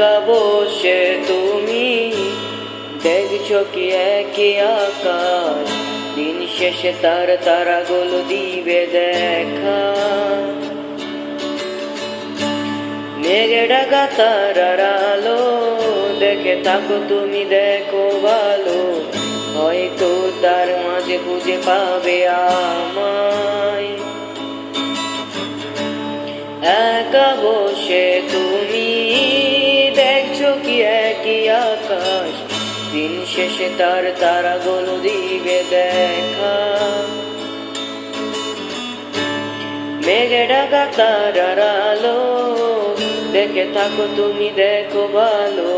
একা বসে তুমি দেখছো কি একই আকাশ, দিন শেষে তার তারাগুলো দিবে দেখা। মেঘে ঢাকা তারার আলো দেখে থাকো তুমি, দেখো ভালো, হয়তো তার মাঝে খুঁজে পাবে আমায়। একা বসে তুমি দেখছো কি একই আকাশ, দিন শেষে তার তারাগুলো দিবে দেখা। মেঘে ঢাকা তারার আলো দেখে থাকো তুমি, দেখো ভালো,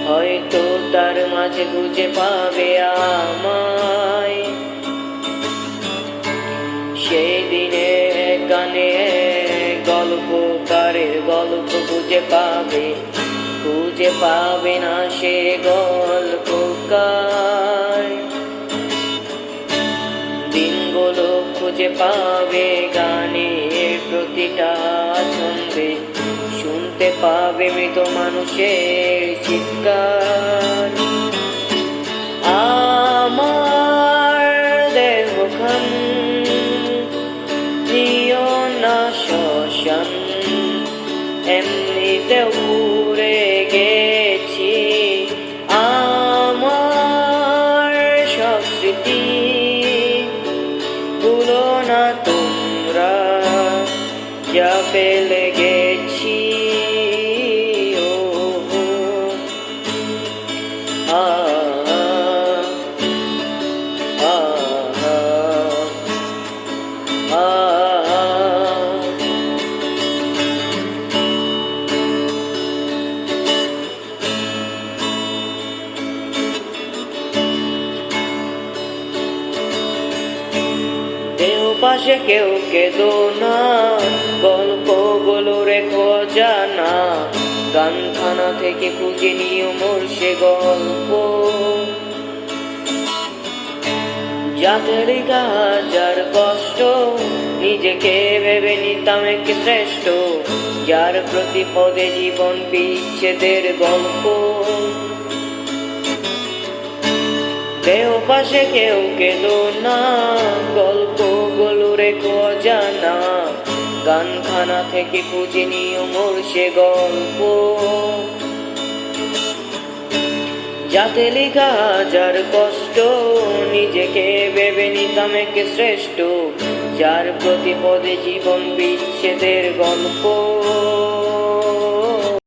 হয়তো তার মাঝে খুঁজে পাবে আমায়। সেই দিনে গানে গল্পকারের গল্প খুঁজে পাবে না সে গল্পকার। দিনগুলো খুঁজে পাবে গানের প্রতিটা ছন্দে, শুনতে পাবে মৃত মানুষের চিৎকার। আমার দেহখান নিও না শ্মশান, এমনিতে উড়ে গেছি। আমার সব স্মৃতি ভুলো না তোমরা, যা ফেলে গেছি। ও আ আ আ দেহ পাশে কেউ কেঁদো না, গল্পগুলো রেখো জানা, গানখানা থেকে খুঁজে নিও মোর সে গল্প। যাতে লেখা হাজার কষ্ট, নিজেকে ভেবে নিতাম এক শ্রেষ্ঠ, যার প্রতি পদে জীবন বিচ্ছেদের গল্প। দেহ পাশে কেউ কেঁদো না, গল্পগুলো রেখো জানা, গানখানা থেকে খুঁজে নিও মোর সে গল্প। যাতে লেখা হাজার কষ্ট, নিজেকে ভেবে নিতাম এক শ্রেষ্ঠ, যার প্রতি পদে জীবন বিচ্ছেদের গল্প।